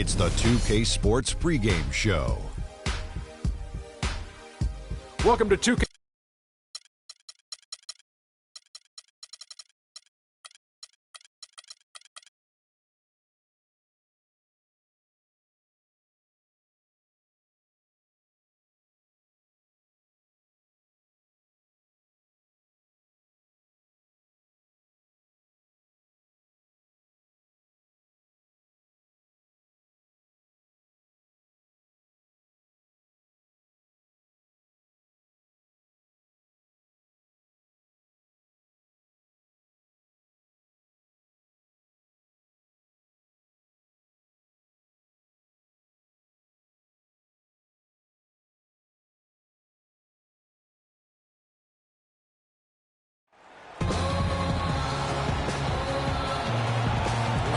It's the 2K Sports pregame show. Welcome to 2K.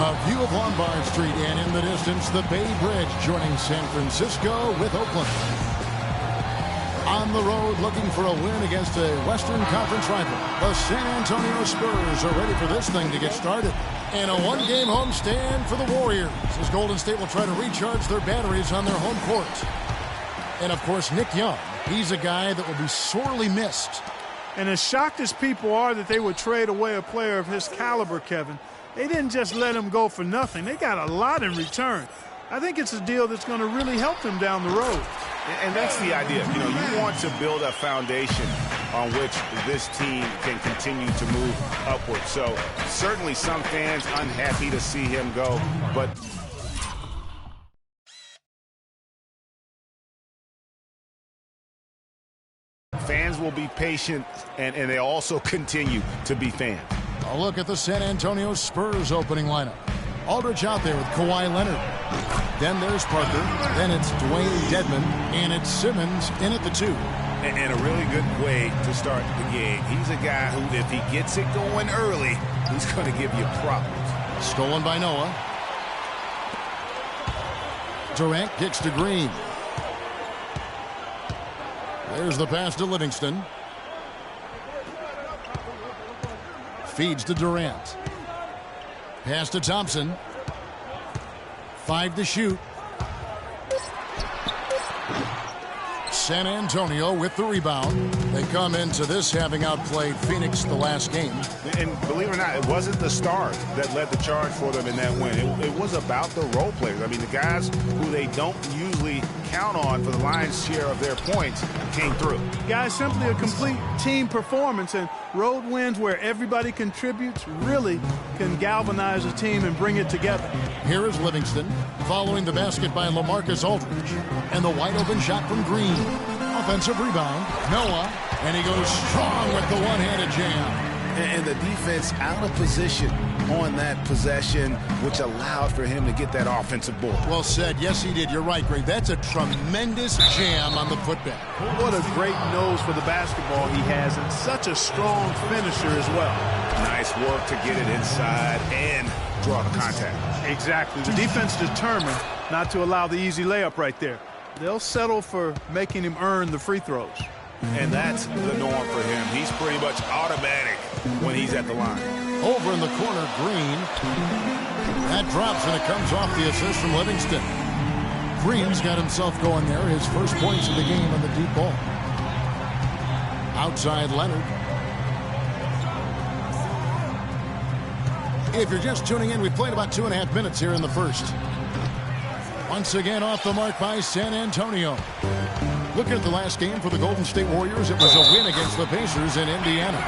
A view of Lombard Street, and in the distance, the Bay Bridge joining San Francisco with Oakland. On the road, looking for a win against a Western Conference rival. The San Antonio Spurs are ready for this thing to get started. And a one-game homestand for the Warriors, as Golden State will try to recharge their batteries on their home court. And, of course, Nick Young, he's a guy that will be sorely missed. And as shocked as people are that they would trade away a player of his caliber, Kevin, they didn't just let him go for nothing. They got a lot in return. I think it's a deal that's going to really help them down the road. And that's the idea. You know, you want to build a foundation on which this team can continue to move upward. So certainly some fans unhappy to see him go, but fans will be patient, and they also continue to be fans. A look at the San Antonio Spurs opening lineup. Aldridge out there with Kawhi Leonard. Then there's Parker. Then it's Dwayne Dedmon. And it's Simmons in at the 2. And a really good way to start the game. He's a guy who, if he gets it going early, he's going to give you problems. Stolen by Noah. Durant kicks to Green. There's the pass to Livingston. Feeds to Durant. Pass to Thompson. 5 to shoot. San Antonio with the rebound. They come into this having outplayed Phoenix the last game. And believe it or not, it wasn't the stars that led the charge for them in that win. It was about the role players. I mean, the guys who they don't usually count on for the lion's share of their points came through. Guys, simply a complete team performance, and road wins where everybody contributes really can galvanize a team and bring it together. Here is Livingston following the basket by LaMarcus Aldridge, and the wide open shot from Green. Offensive rebound, Noah, and he goes strong with the one-handed jam. And the defense out of position on that possession, which allowed for him to get that offensive board. Well said. Yes, he did. You're right, Greg. That's a tremendous jam on the putback. What a great nose for the basketball he has, and such a strong finisher as well. Nice work to get it inside and draw the contact. Exactly. The defense determined not to allow the easy layup right there. They'll settle for making him earn the free throws. And that's the norm for him. He's pretty much automatic when he's at the line. Over in the corner, Green. That drops, and it comes off the assist from Livingston. Green's got himself going there. His first points of the game on the deep ball. Outside Leonard. If you're just tuning in, we played about 2.5 minutes here in the first. Once again off the mark by San Antonio. Looking at the last game for the Golden State Warriors, it was a win against the Pacers in Indiana.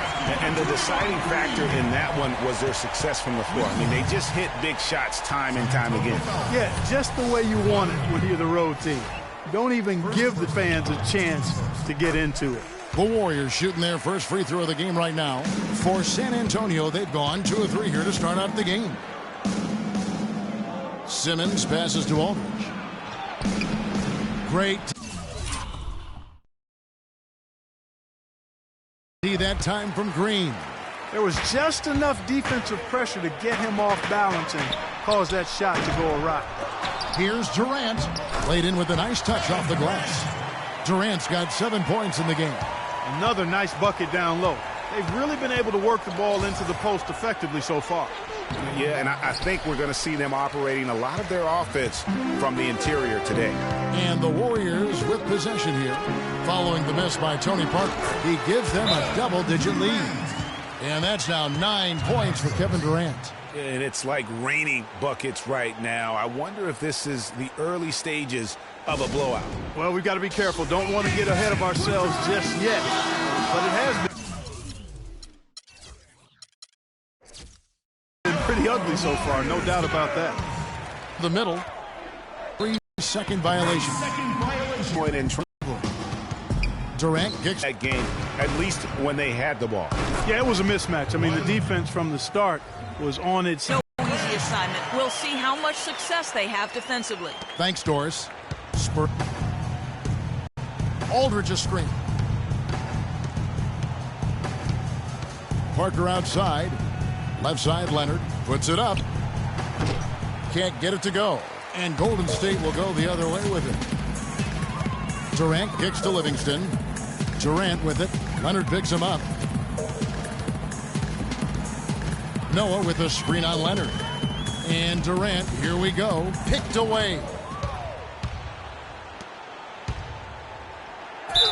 And the deciding factor in that one was their success from the floor. I mean, they just hit big shots time and time again. Yeah, just the way you want it when you're the road team. Don't even give the fans a chance to get into it. The Warriors shooting their first free throw of the game right now. For San Antonio, they've gone 2 of 3 here to start out the game. Simmons passes to Aldridge. Great. See that time from Green. There was just enough defensive pressure to get him off balance and cause that shot to go awry. Here's Durant. Laid in with a nice touch off the glass. Durant's got 7 points in the game. Another nice bucket down low. They've really been able to work the ball into the post effectively so far. Yeah, and I think we're going to see them operating a lot of their offense from the interior today. And the Warriors with possession here. Following the miss by Tony Parker, he gives them a double-digit lead. And that's now 9 points for Kevin Durant. And it's like raining buckets right now. I wonder if this is the early stages of a blowout. Well, we've got to be careful. Don't want to get ahead of ourselves just yet. But it has been pretty ugly so far, no doubt about that. The middle. 3-second violation. Point in trouble. Durant kicks that game, at least when they had the ball. Yeah, it was a mismatch. I mean, the defense from the start was on its... No easy assignment. We'll see how much success they have defensively. Thanks, Doris. Spur. Aldridge a screen. Parker outside. Left side, Leonard puts it up. Can't get it to go. And Golden State will go the other way with it. Durant kicks to Livingston. Durant with it. Leonard picks him up. Noah with a screen on Leonard. And Durant, here we go, picked away.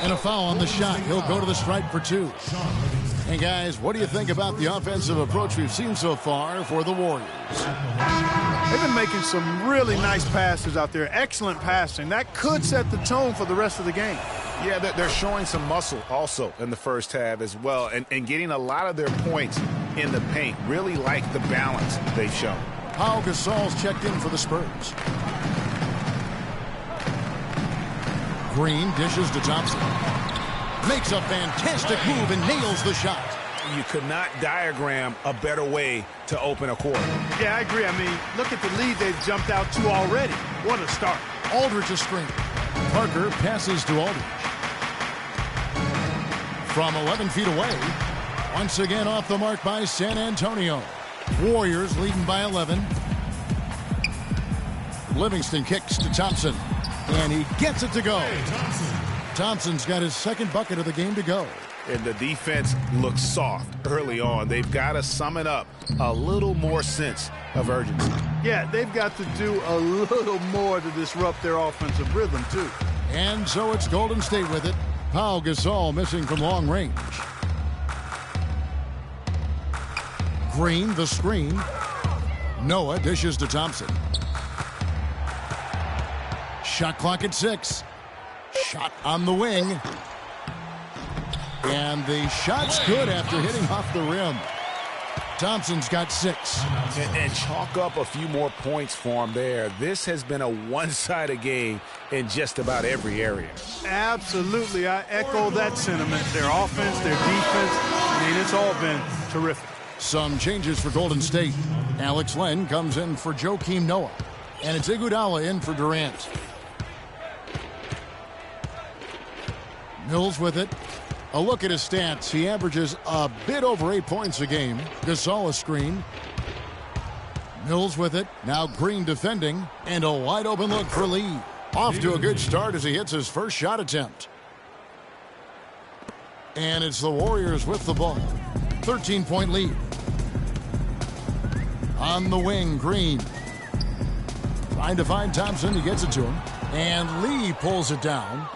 And a foul on the shot. He'll go to the stripe for 2. And guys, what do you think about the offensive approach we've seen so far for the Warriors? They've been making some really nice passes out there. Excellent passing. That could set the tone for the rest of the game. Yeah, they're showing some muscle also in the first half as well, and getting a lot of their points in the paint. Really like the balance they've shown. Pau Gasol's checked in for the Spurs. Green dishes to Thompson. Makes a fantastic move and nails the shot. You could not diagram a better way to open a quarter. Yeah, I agree. I mean, look at the lead they've jumped out to already. What a start. Aldridge a screen. Parker passes to Aldridge. From 11 feet away. Once again off the mark by San Antonio. Warriors leading by 11. Livingston kicks to Thompson. And he gets it to go. Thompson's got his second bucket of the game to go. And the defense looks soft early on. They've got to sum it up a little more sense of urgency. Yeah, they've got to do a little more to disrupt their offensive rhythm, too. And so it's Golden State with it. Pau Gasol missing from long range. Green, the screen. Noah dishes to Thompson. Shot clock at 6. Shot on the wing. And the shot's good after hitting off the rim. Thompson's got 6. And chalk up a few more points for him there. This has been a one-sided game in just about every area. Absolutely. I echo that sentiment. Their offense, their defense, I mean, it's all been terrific. Some changes for Golden State. Alex Len comes in for Joakim Noah. And it's Iguodala in for Durant. Mills with it. A look at his stats. He averages a bit over 8 points a game. Gasol a screen. Mills with it. Now Green defending. And a wide open look for Lee. Off to a good start as he hits his first shot attempt. And it's the Warriors with the ball. 13-point lead. On the wing, Green. Trying to find Thompson. He gets it to him. And Lee pulls it down.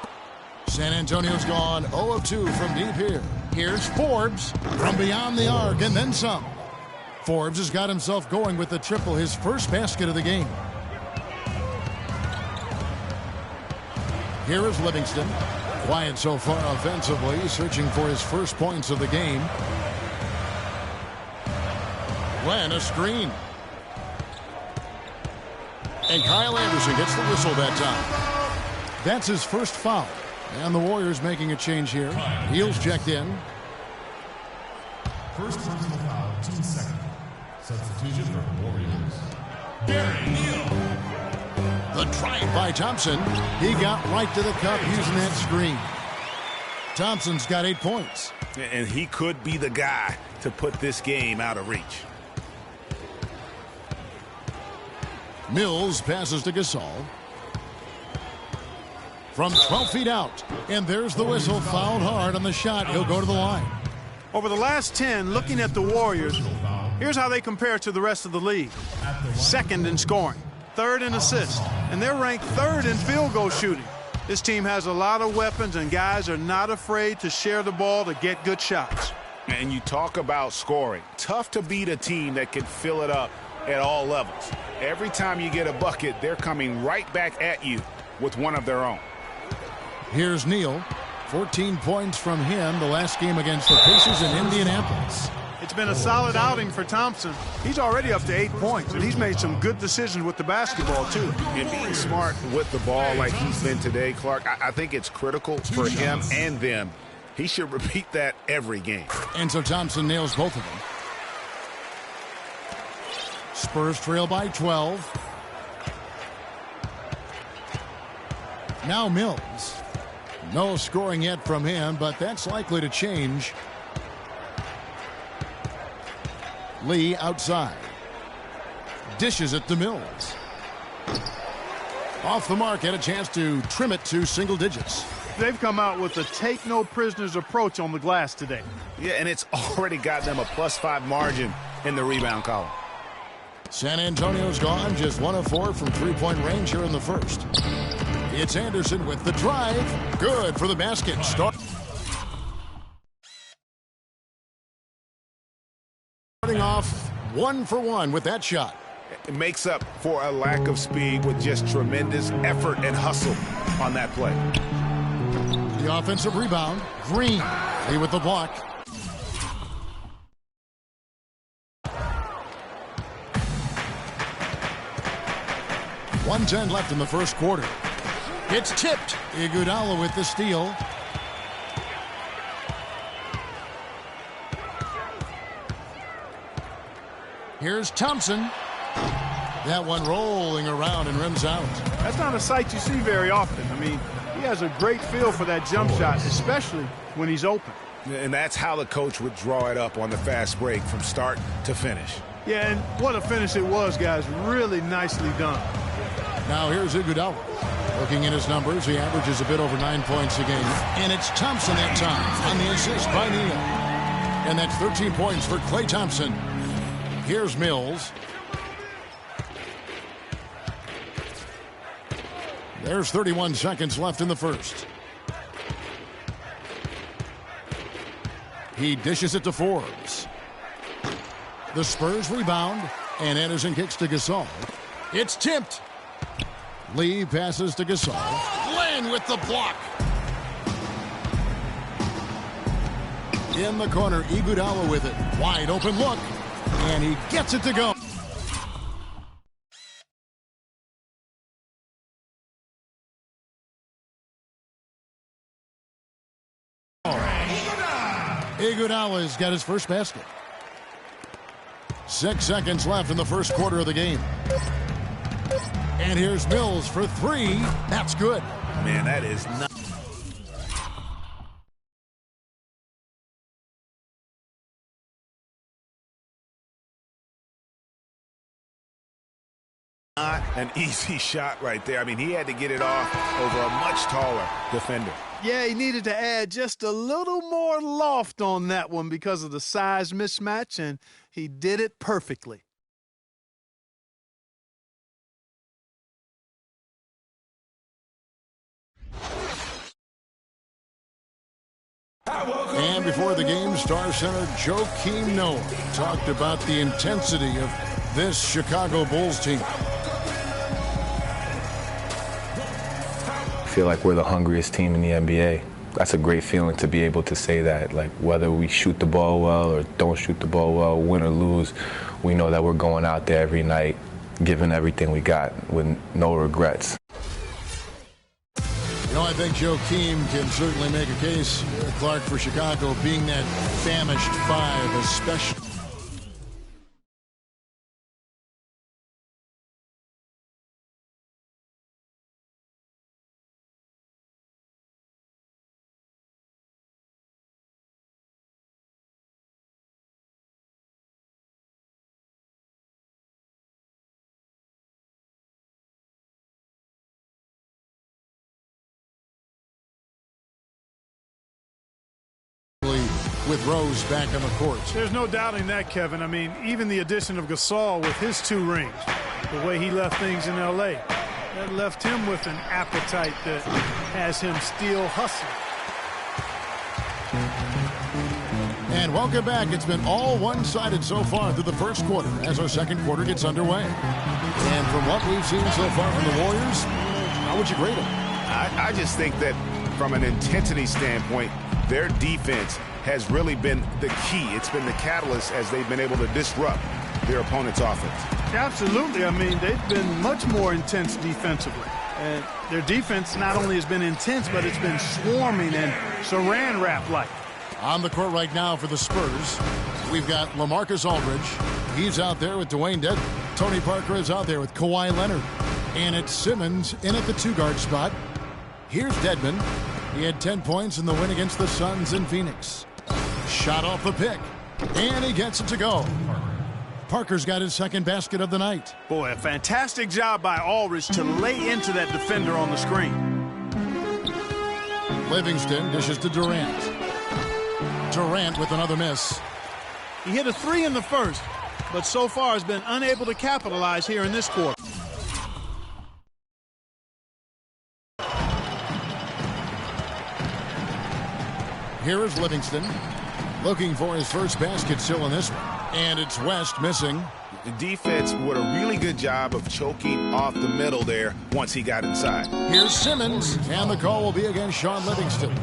San Antonio's gone 0 of 2 from deep here. Here's Forbes from beyond the arc and then some. Forbes has got himself going with the triple, his first basket of the game. Here is Livingston. Quiet so far offensively, searching for his first points of the game. Len, a screen. And Kyle Anderson gets the whistle that time. That's his first foul. And the Warriors making a change here. Heels checked in. First personal foul, 2 seconds. Substitution for Warriors. Gary Neal. The drive by Thompson. He got right to the cup using that screen. Thompson's got 8 points. And he could be the guy to put this game out of reach. Mills passes to Gasol. From 12 feet out. And there's the whistle. Fouled hard on the shot. He'll go to the line. Over the last 10, looking at the Warriors, Here's how they compare to the rest of the league. Second in scoring, third in assists, and they're ranked third in field goal shooting. This team has a lot of weapons, and guys are not afraid to share the ball to get good shots. And you talk about scoring. Tough to beat a team that can fill it up at all levels. Every time you get a bucket, they're coming right back at you with one of their own. Here's Neal. 14 points from him the last game against the Pacers in Indianapolis. It's been a solid outing for Thompson. He's already up to 8 points, and he's made some good decisions with the basketball, too. And being smart with the ball like he's been today, Clark, I think it's critical for him and them. He should repeat that every game. And so Thompson nails both of them. Spurs trail by 12. Now Mills. No scoring yet from him, but that's likely to change. Lee outside. Dishes it to Mills. Off the mark, had a chance to trim it to single digits. They've come out with a take-no-prisoners approach on the glass today. Yeah, and it's already got them a +5 margin in the rebound column. San Antonio's gone just 1 of 4 from three-point range here in the first. It's Anderson with the drive. Good for the basket. Starting off 1 for 1 with that shot. It makes up for a lack of speed with just tremendous effort and hustle on that play. The offensive rebound. Green. Lee with the block. .110 left in the first quarter. It's tipped. Iguodala with the steal. Here's Thompson. That one rolling around and rims out. That's not a sight you see very often. I mean, he has a great feel for that jump shot, especially when he's open. And that's how the coach would draw it up on the fast break from start to finish. Yeah, and what a finish it was, guys. Really nicely done. Now here's Iguodala. Looking at his numbers, he averages a bit over 9 points a game. And it's Thompson that time on the assist by Neal. And that's 13 points for Klay Thompson. Here's Mills. There's 31 seconds left in the first. He dishes it to Forbes. The Spurs rebound, and Anderson kicks to Gasol. It's tipped. Lee passes to Gasol. Len with the block. In the corner, Iguodala with it. Wide open look, and he gets it to go. Iguodala's got his first basket. 6 seconds left in the first quarter of the game. And here's Mills for 3. That's good. Man, that is not. Not an easy shot right there. I mean, he had to get it off over a much taller defender. Yeah, he needed to add just a little more loft on that one because of the size mismatch, and he did it perfectly. And before the game, Star Center Joakim Noah talked about the intensity of this Chicago Bulls team. I feel like we're the hungriest team in the NBA. That's a great feeling to be able to say that. Like, whether we shoot the ball well or don't shoot the ball well, win or lose, we know that we're going out there every night, giving everything we got with no regrets. You know, I think Joakim can certainly make a case, Clark, for Chicago being that famished 5 especially. with Rose back on the court. There's no doubting that, Kevin. I mean, even the addition of Gasol with his 2 rings, the way he left things in L.A., that left him with an appetite that has him still hustling. And welcome back. It's been all one-sided so far through the first quarter as our second quarter gets underway. And from what we've seen so far from the Warriors, how would you grade them? I just think that from an intensity standpoint, their defense has really been the key. It's been the catalyst as they've been able to disrupt their opponent's offense. Absolutely. I mean, they've been much more intense defensively. And their defense not only has been intense, but it's been swarming and saran wrap-like. On the court right now for the Spurs, we've got LaMarcus Aldridge. He's out there with Dwayne Dedmon. Tony Parker is out there with Kawhi Leonard. And it's Simmons in at the 2-guard spot. Here's Dedmon. He had 10 points in the win against the Suns in Phoenix. Shot off the pick. And he gets it to go. Parker's got his second basket of the night. Boy, a fantastic job by Aldridge to lay into that defender on the screen. Livingston dishes to Durant. Durant with another miss. He hit a 3 in the first, but so far has been unable to capitalize here in this quarter. Here is Livingston looking for his first basket still in this one. And it's West missing. The defense did a really good job of choking off the middle there once he got inside. Here's Simmons, and the call will be against Sean Livingston.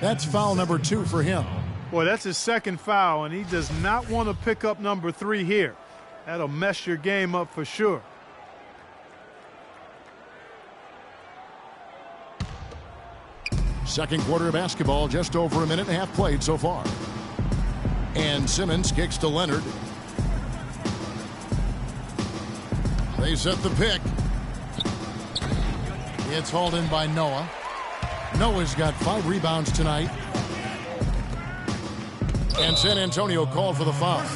That's foul number 2 for him. Boy, that's his second foul, and he does not want to pick up number 3 here. That'll mess your game up for sure. Second quarter of basketball, just over a minute and a half played so far. And Simmons kicks to Leonard. They set the pick. It's hauled in by Noah. Noah's got 5 rebounds tonight. And San Antonio called for the foul.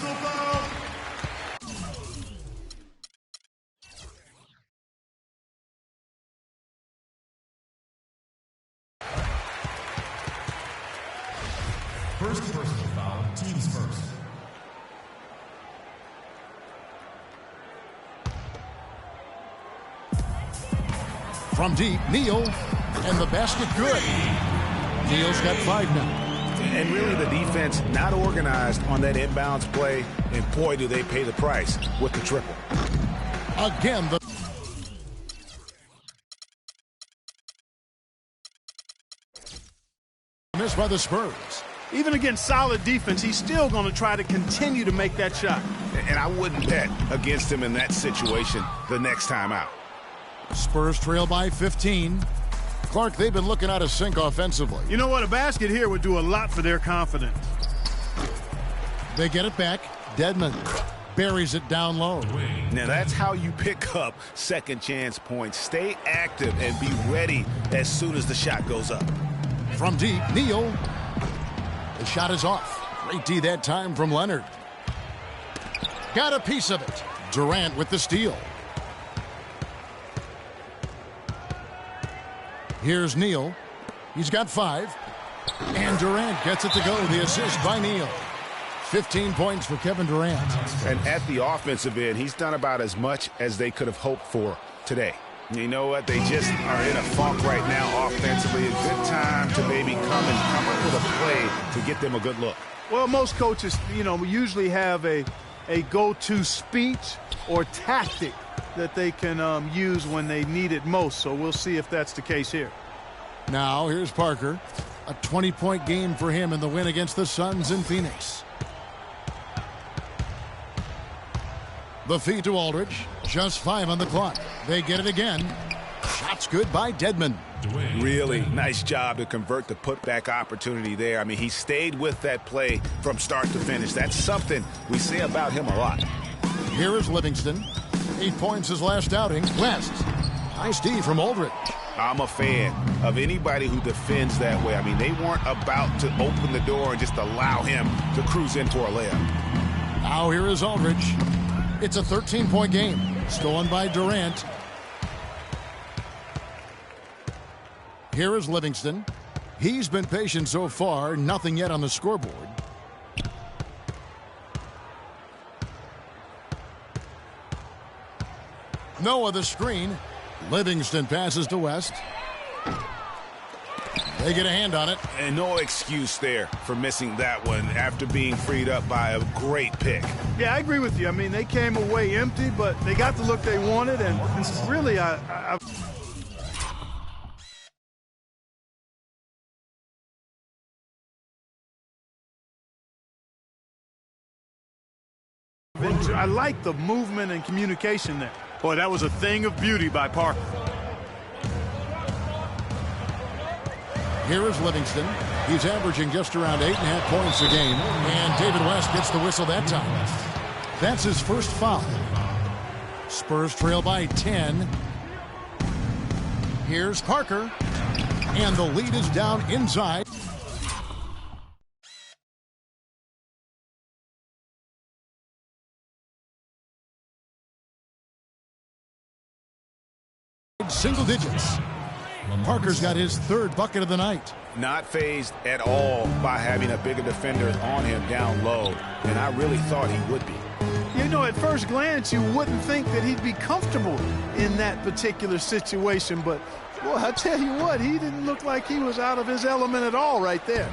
First personal foul, teams first. From deep, Neal, and the basket good. Neal's got 5 now. And really the defense not organized on that inbounds play, and boy do they pay the price with the triple. Again, the miss by the Spurs. Even against solid defense, he's still going to try to continue to make that shot. And I wouldn't bet against him in that situation the next time out. Spurs trail by 15. Clark, they've been looking out of sync offensively. You know what? A basket here would do a lot for their confidence. They get it back. Dedmon buries it down low. Now that's how you pick up second chance points. Stay active and be ready as soon as the shot goes up. From deep, Neal. The shot is off. Great D that time from Leonard. Got a piece of it. Durant with the steal. Here's Neal. He's got 5. And Durant gets it to go. The assist by Neal. 15 points for Kevin Durant. And at the offensive end, he's done about as much as they could have hoped for today. You know what? They just are in a funk right now offensively. A good time to maybe come up with a play to get them a good look. Well, most coaches, usually have a go-to speech or tactic that they can use when they need it most. So we'll see if that's the case here. Now here's Parker. A 20-point game for him in the win against the Suns in Phoenix. The feed to Aldridge. Just 5 on the clock. They get it again. Shots good by Dedmon. Really nice job to convert the putback opportunity there. I mean, he stayed with that play from start to finish. That's something we say about him a lot. Here is Livingston. 8 points his last outing. West. Nice D from Aldridge. I'm a fan of anybody who defends that way. I mean, they weren't about to open the door and just allow him to cruise in for a layup. Now here is Aldridge. It's a 13-point game. Stolen by Durant. Here is Livingston. He's been patient so far. Nothing yet on the scoreboard. Noah the screen. Livingston passes to West. They get a hand on it. And no excuse there for missing that one after being freed up by a great pick. Yeah, I agree with you. I mean, they came away empty, but they got the look they wanted, and really, I like the movement and communication there. Boy, that was a thing of beauty by Parker. Here is Livingston. He's averaging just around 8.5 points a game. And David West gets the whistle that time. That's his first foul. Spurs trail by 10. Here's Parker. And the lead is down inside. Single digits. Parker's got his third bucket of the night. Not fazed at all by having a bigger defender on him down low, and I really thought he would be. You know, at first glance, you wouldn't think that he'd be comfortable in that particular situation, but, boy, I tell you what, he didn't look like he was out of his element at all right there.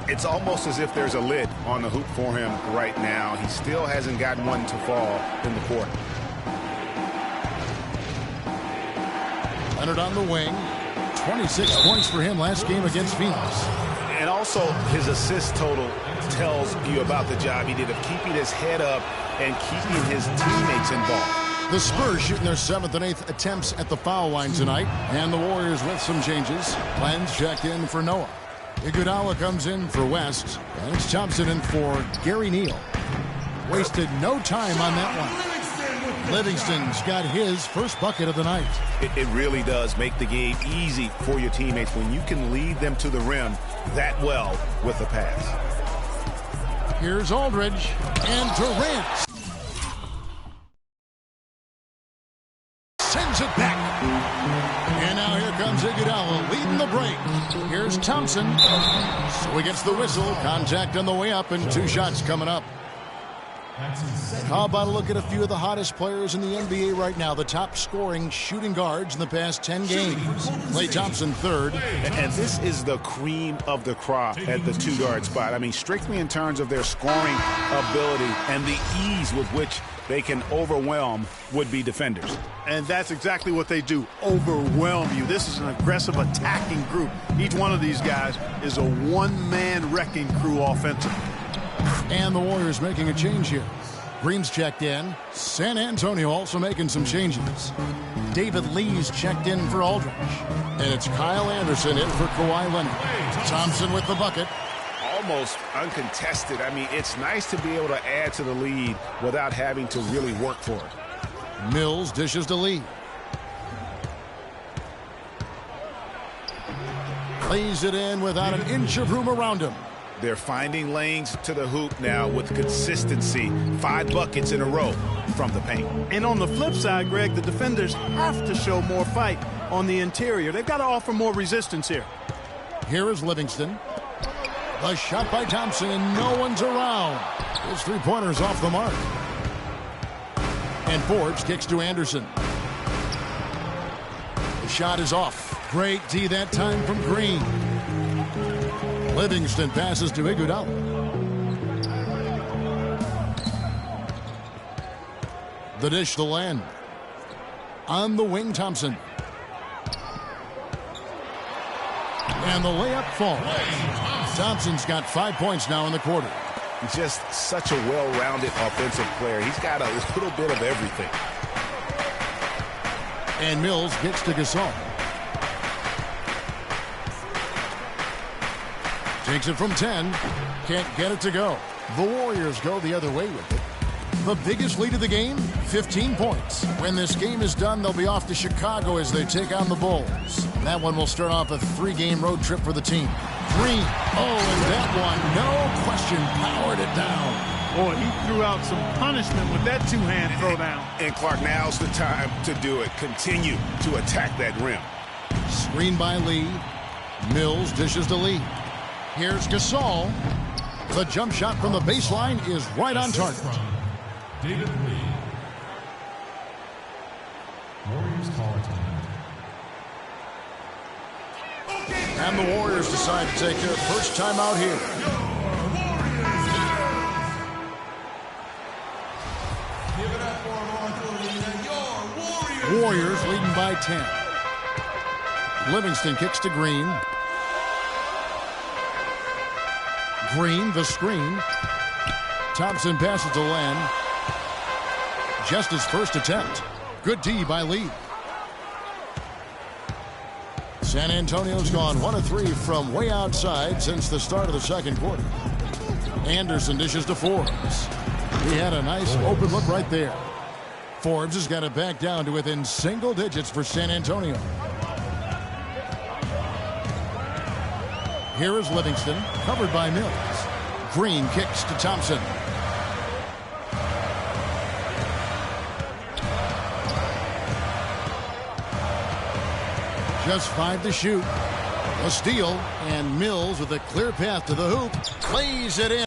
It's almost as if there's a lid on the hoop for him right now. He still hasn't gotten one to fall in the court. Leonard on the wing. 26 points for him last game against Phoenix. And also his assist total tells you about the job he did of keeping his head up and keeping his teammates involved. The Spurs shooting their 7th and 8th attempts at the foul line tonight. And the Warriors with some changes. Clens checked in for Noah. Iguodala comes in for West. And it's Thompson in for Gary Neal. Wasted no time on that one. Livingston's got his first bucket of the night. It really does make the game easy for your teammates when you can lead them to the rim that well with a pass. Here's Aldridge and Durant. Sends it back. And now here comes Iguodala leading the break. Here's Thompson. So he gets the whistle. Contact on the way up and 2 shots coming up. How about a look at a few of the hottest players in the NBA right now, the top scoring shooting guards in the past 10 games. Klay Thompson third. And this is the cream of the crop at the 2-guard spot. I mean, strictly in terms of their scoring ability and the ease with which they can overwhelm would-be defenders. And that's exactly what they do, overwhelm you. This is an aggressive attacking group. Each one of these guys is a one-man wrecking crew offensively. And the Warriors making a change here. Green's checked in. San Antonio also making some changes. David Lee's checked in for Aldridge. And it's Kyle Anderson in for Kawhi Leonard. Thompson with the bucket. Almost uncontested. I mean, it's nice to be able to add to the lead without having to really work for it. Mills dishes to Lee. Lays it in without an inch of room around him. They're finding lanes to the hoop now with consistency. 5 buckets in a row from the paint. And on the flip side, Greg, the defenders have to show more fight on the interior. They've got to offer more resistance here. Here is Livingston. A shot by Thompson, and no one's around. His 3-pointer's off the mark. And Forbes kicks to Anderson. The shot is off. Great D that time from Green. Livingston passes to Iguodala. The dish to Len. On the wing, Thompson. And the layup falls. Thompson's got 5 points now in the quarter. He's just such a well-rounded offensive player. He's got a little bit of everything. And Mills gets to Gasol. Takes it from 10. Can't get it to go. The Warriors go the other way with it. The biggest lead of the game, 15 points. When this game is done, they'll be off to Chicago as they take on the Bulls. That one will start off a 3-game road trip for the team. 3-0, and that one, no question, powered it down. Boy, he threw out some punishment with that 2-hand throwdown. And Clark, now's the time to do it. Continue to attack that rim. Screen by Lee. Mills dishes to Lee. Here's Gasol. The jump shot from the baseline is right on target. David Lee. Warriors call it time. And the Warriors decide to take their first time out here. Give it up for your Warriors leading by 10. Livingston kicks to Green. Green, the screen. Thompson passes to Len. Just his first attempt. Good D by Lee. San Antonio's gone 1 of 3 from way outside since the start of the second quarter. Anderson dishes to Forbes. He had a nice open look right there. Forbes has got it back down to within single digits for San Antonio. Here is Livingston, covered by Mills. Green kicks to Thompson. Just 5 to shoot. A steal, and Mills with a clear path to the hoop. Plays it in.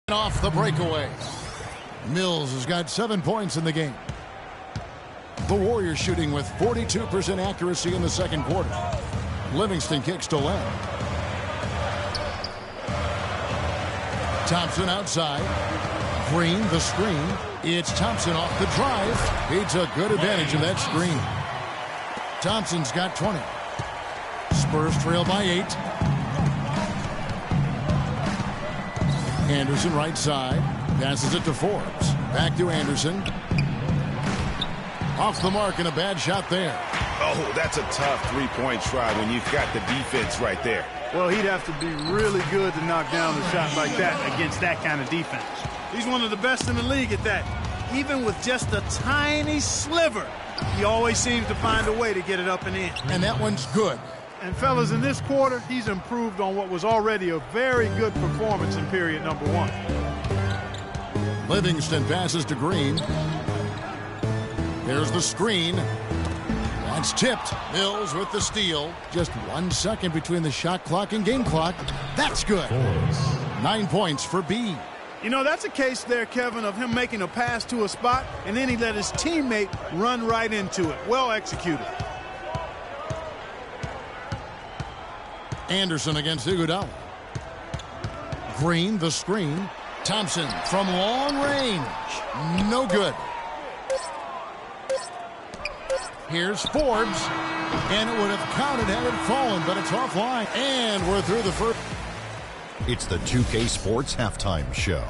Off the breakaway. Mills has got 7 points in the game. The Warriors shooting with 42% accuracy in the second quarter. Livingston kicks to Len. Thompson outside. Green, the screen. It's Thompson off the drive. He took good advantage of that screen. Thompson's got 20. Spurs trail by 8. Anderson right side. Passes it to Forbes. Back to Anderson. Off the mark and a bad shot there. Oh, that's a tough three-point try when you've got the defense right there. Well, he'd have to be really good to knock down a shot like that against that kind of defense. He's one of the best in the league at that. Even with just a tiny sliver, he always seems to find a way to get it up and in. And that one's good. And, fellas, in this quarter, he's improved on what was already a very good performance in period number 1. Livingston passes to Green. There's the screen. That's tipped. Mills with the steal. Just 1 second between the shot clock and game clock. That's good. 9 points for B. You know, that's a case there, Kevin, of him making a pass to a spot, and then he let his teammate run right into it. Well executed. Anderson against Iguodala. Green, the screen. Thompson from long range. No good. Here's Forbes. And it would have counted had it fallen, but it's offline. And we're through the first. It's the 2K Sports Halftime Show.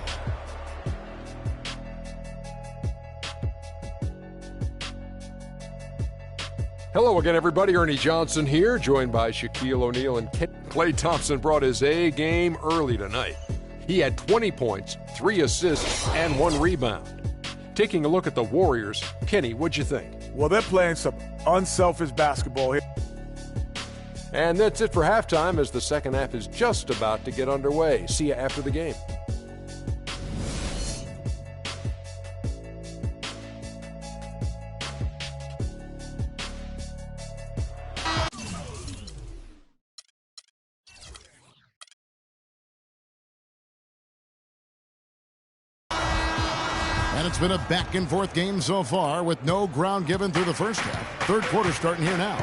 Hello again, everybody. Ernie Johnson here, joined by Shaquille O'Neal and Klay Thompson brought his A game early tonight. He had 20 points, 3 assists, and 1 rebound. Taking a look at the Warriors, Kenny, what'd you think? Well, they're playing some unselfish basketball here. And that's it for halftime as the second half is just about to get underway. See you after the game. And it's been a back-and-forth game so far with no ground given through the first half. Third quarter starting here now.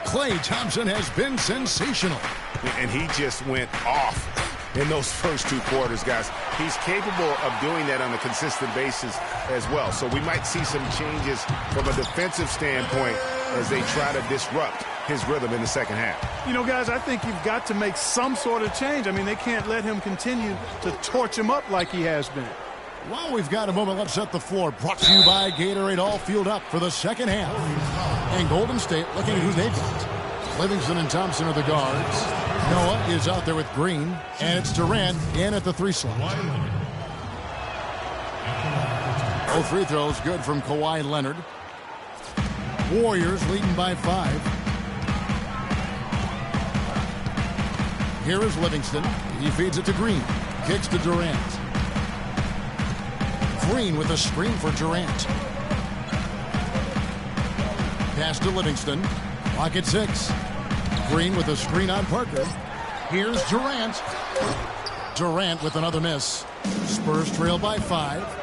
Klay Thompson has been sensational. And he just went off in those first 2 quarters, guys. He's capable of doing that on a consistent basis as well. So we might see some changes from a defensive standpoint as they try to disrupt his rhythm in the second half. You know, guys, I think you've got to make some sort of change. I mean, they can't let him continue to torch him up like he has been. Well, we've got a moment. Let's set the floor. Brought to you by Gatorade, all fueled up for the second half. And Golden State looking at who they've got. Livingston and Thompson are the guards. Noah is out there with Green. And it's Durant in at the 3 slot. Both free throws good from Kawhi Leonard. Warriors leading by 5. Here is Livingston. He feeds it to Green. Kicks to Durant. Green with a screen for Durant. Pass to Livingston. Clock at 6. Green with a screen on Parker. Here's Durant. Durant with another miss. Spurs trail by 5.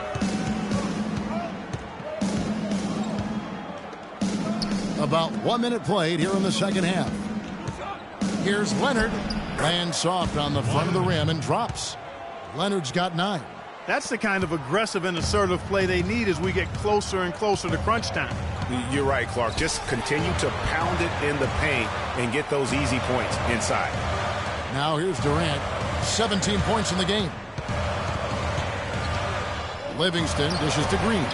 About 1 minute played here in the second half. Here's Leonard. Lands soft on the front of the rim and drops. Leonard's got 9. That's the kind of aggressive and assertive play they need as we get closer and closer to crunch time. You're right, Clark. Just continue to pound it in the paint and get those easy points inside. Now here's Durant. 17 points in the game. Livingston dishes to Green.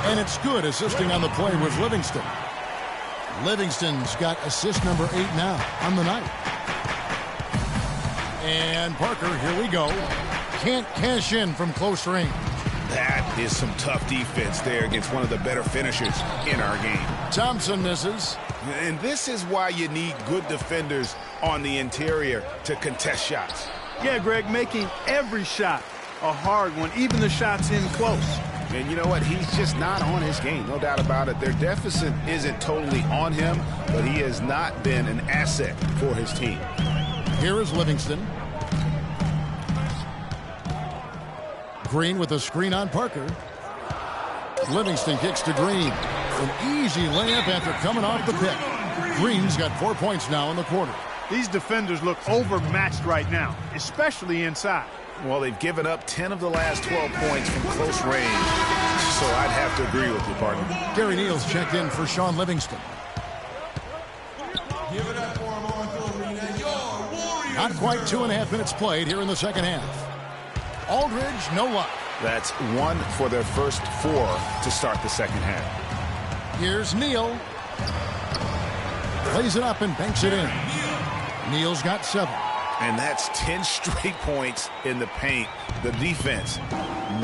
And it's good assisting on the play with Livingston. Livingston's got assist number 8 now on the night. And Parker, here we go. Can't cash in from close range. That is some tough defense there against one of the better finishers in our game. Thompson misses. And this is why you need good defenders on the interior to contest shots. Yeah, Greg, making every shot a hard one, even the shots in close. And you know what? He's just not on his game, no doubt about it. Their deficit isn't totally on him, but he has not been an asset for his team. Here is Livingston. Green with a screen on Parker. Livingston kicks to Green. An easy layup after coming off the pick. Green's got 4 points now in the quarter. These defenders look overmatched right now, especially inside. Well, they've given up 10 of the last 12 points from close range, so I'd have to agree with you, partner. Gary Neal's checked in for Sean Livingston. Give it up for him on the arena. Your Warriors. Not quite 2.5 minutes played here in the second half. Aldridge, no luck. That's 1 for their first 4 to start the second half. Here's Neal. Plays it up and banks it in. Neal's got 7. And that's 10 straight points in the paint. The defense,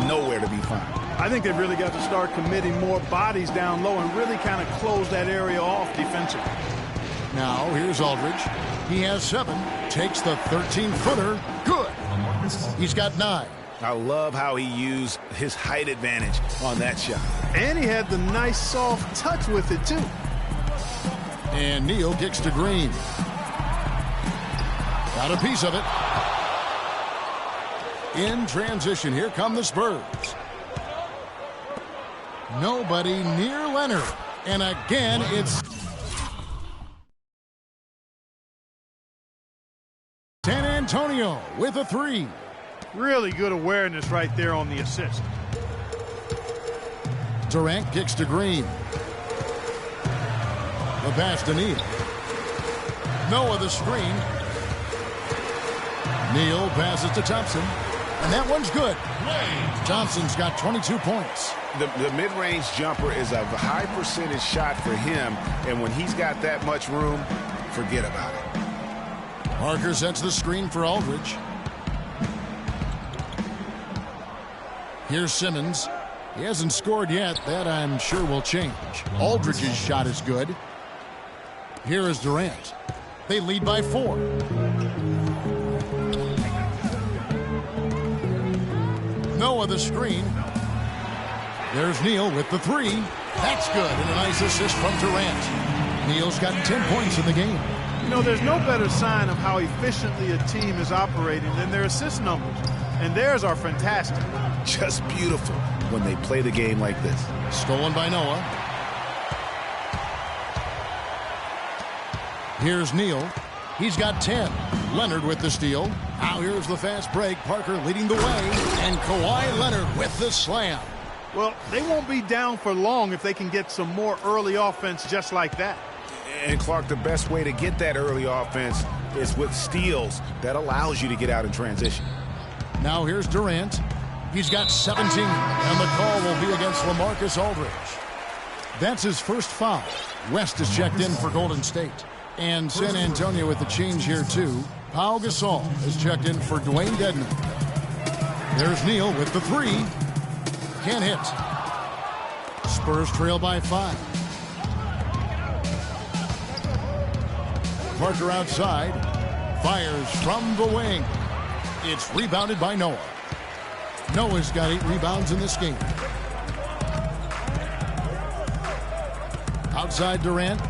nowhere to be found. I think they've really got to start committing more bodies down low and really kind of close that area off defensively. Now, here's Aldridge. He has 7. Takes the 13-footer. Good. He's got 9. I love how he used his height advantage on that shot. And he had the nice soft touch with it, too. And Neal kicks to Green. Got a piece of it. In transition, here come the Spurs. Nobody near Leonard. And again, it's San Antonio with a 3. Really good awareness right there on the assist. Durant kicks to Green. The pass to Neal. Noah the screen. Neal passes to Thompson. And that one's good. Johnson's got 22 points. The mid-range jumper is a high percentage shot for him. And when he's got that much room, forget about it. Parker sets the screen for Aldridge. Here's Simmons. He hasn't scored yet. That, I'm sure, will change. Aldridge's shot is good. Here is Durant. They lead by 4. Noah the screen. There's Neal with the 3. That's good. And a nice assist from Durant. Neal's got 10 points in the game. You know, there's no better sign of how efficiently a team is operating than their assist numbers. And theirs are fantastic. Just beautiful when they play the game like this. Stolen by Noah. Here's Neal. He's got 10. Leonard with the steal. Now here's the fast break. Parker leading the way. And Kawhi Leonard with the slam. Well, they won't be down for long if they can get some more early offense just like that. And, Clark, the best way to get that early offense is with steals. That allows you to get out in transition. Now here's Durant. He's got 17. And the call will be against LaMarcus Aldridge. That's his first foul. West is checked in for Golden State. And San Antonio with the change here, too. Pau Gasol is checked in for Dwayne Dedman. There's Neal with the 3. Can't hit. Spurs trail by 5. Parker outside. Fires from the wing. It's rebounded by Noah. Noah's got 8 rebounds in this game. Outside Durant.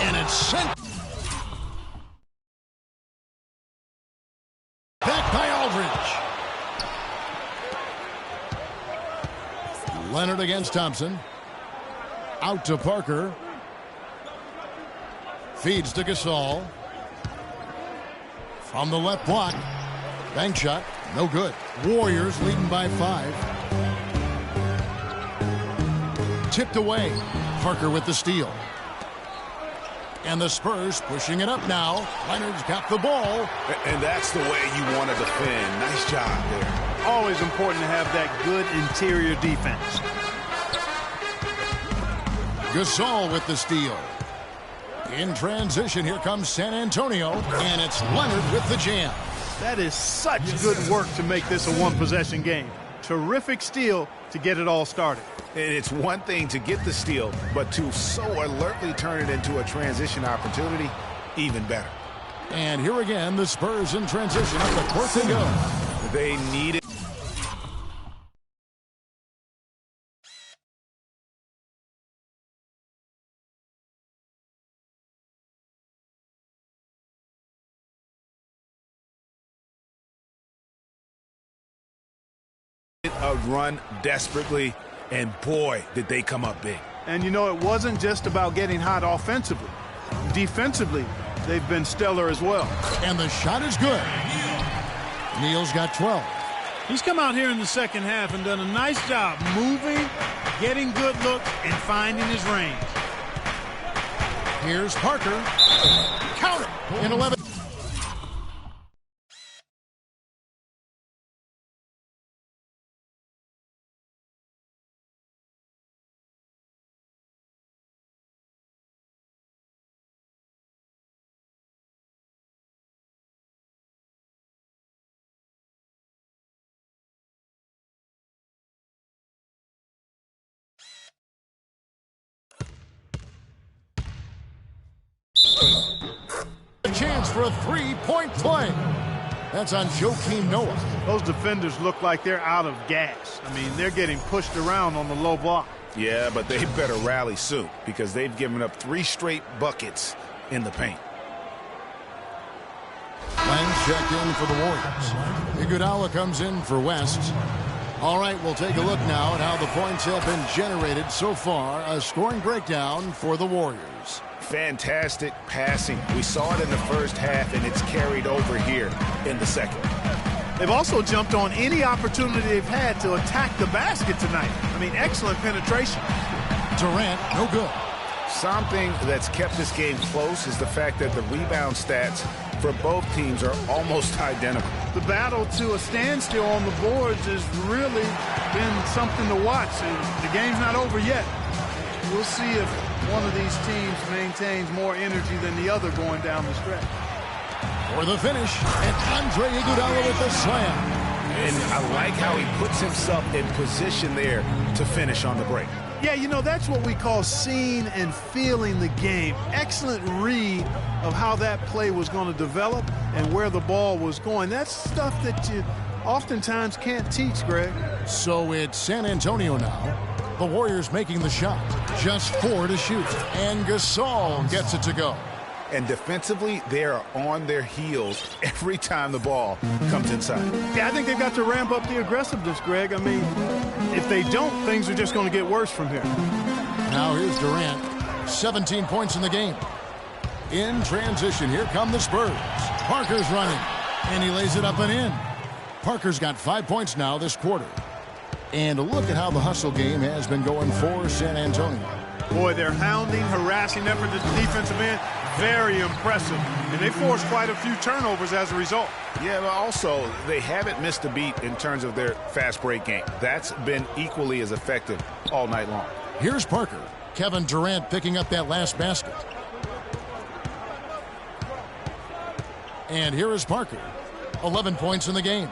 And it's sent. Back by Aldridge. Leonard against Thompson. Out to Parker. Feeds to Gasol. From the left block. Bank shot. No good. Warriors leading by 5. Tipped away. Parker with the steal. And the Spurs pushing it up now. Leonard's got the ball. And that's the way you want to defend. Nice job there. Always important to have that good interior defense. Gasol with the steal. In transition, here comes San Antonio. And it's Leonard with the jam. That is such good work to make this a one-possession game. Terrific steal to get it all started. And it's one thing to get the steal, but to so alertly turn it into a transition opportunity, even better. And here again, the Spurs in transition up the court they go. They need it. A run desperately, and boy, did they come up big. And you know, it wasn't just about getting hot offensively. Defensively, they've been stellar as well. And the shot is good. Neal's got 12. He's come out here in the second half and done a nice job moving, getting good looks, and finding his range. Here's Parker. Count it in 11. A chance for a three-point play. That's on Joakim Noah. Those defenders look like they're out of gas. I mean, they're getting pushed around on the low block. Yeah, but they better rally soon because they've given up 3 straight buckets in the paint. Lang checked in for the Warriors. Iguodala comes in for West. All right, we'll take a look now at how the points have been generated so far. A scoring breakdown for the Warriors. Fantastic passing. We saw it in the first half, and it's carried over here in the second. They've also jumped on any opportunity they've had to attack the basket tonight. I mean, excellent penetration. Durant, no good. Something that's kept this game close is the fact that the rebound stats for both teams are almost identical. The battle to a standstill on the boards has really been something to watch. The game's not over yet. We'll see if one of these teams maintains more energy than the other going down the stretch. For the finish, and Andre Iguodala with the slam. And I like how he puts himself in position there to finish on the break. Yeah, you know, that's what we call seeing and feeling the game. Excellent read of how that play was going to develop and where the ball was going. That's stuff that you oftentimes can't teach, Greg. So it's San Antonio now. The Warriors making the shot. Just 4 to shoot. And Gasol gets it to go. And defensively, they are on their heels every time the ball comes inside. Yeah, I think they've got to ramp up the aggressiveness, Greg. I mean, if they don't, things are just going to get worse from here. Now here's Durant. 17 points in the game. In transition, here come the Spurs. Parker's running, and he lays it up and in. Parker's got 5 points now this quarter. And look at how the hustle game has been going for San Antonio. Boy, their hounding, harassing effort at the defensive end, very impressive. And they forced quite a few turnovers as a result. Yeah, but also, they haven't missed a beat in terms of their fast break game. That's been equally as effective all night long. Here's Parker. Kevin Durant picking up that last basket. And here is Parker. 11 points in the game.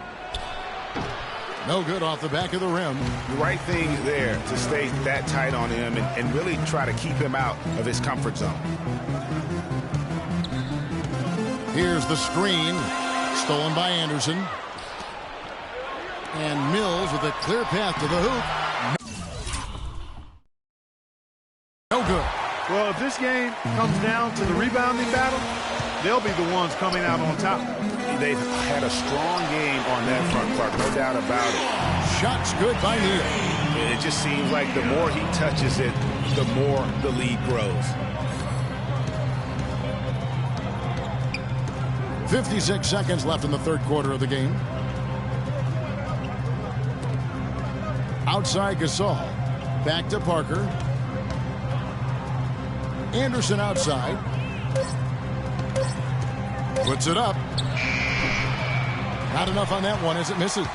No good off the back of the rim. The right thing there to stay that tight on him and really try to keep him out of his comfort zone. Here's the screen. Stolen by Anderson. And Mills with a clear path to the hoop. No good. Well, if this game comes down to the rebounding battle, they'll be the ones coming out on top. They've had a strong game on that front, Clark, no doubt about it. Shots good by Neal. It just seems like the more he touches it, the more the lead grows. 56 seconds left in the third quarter of the game. Outside Gasol. Back to Parker. Anderson outside. Puts it up. Not enough on that one as it misses.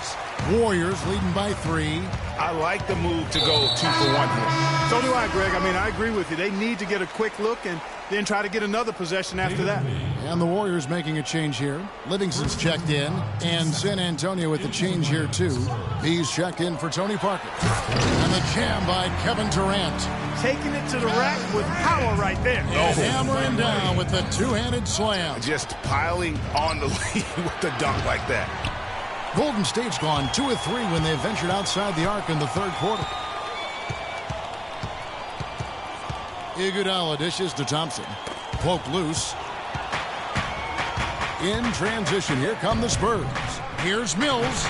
Warriors leading by 3. I like the move to go 2 for 1 here. So do I, Greg. I mean, I agree with you. They need to get a quick look and then try to get another possession after that. And the Warriors making a change here. Livingston's checked in, and San Antonio with the change here, too. He's checked in for Tony Parker. And the jam by Kevin Durant. Taking it to the rack with power right there. And hammering down with the two-handed slam. Just piling on the lead with the dunk like that. Golden State's gone 2 of 3 when they ventured outside the arc in the third quarter. Iguodala dishes to Thompson. Poke loose. In transition, here come the Spurs. Here's Mills.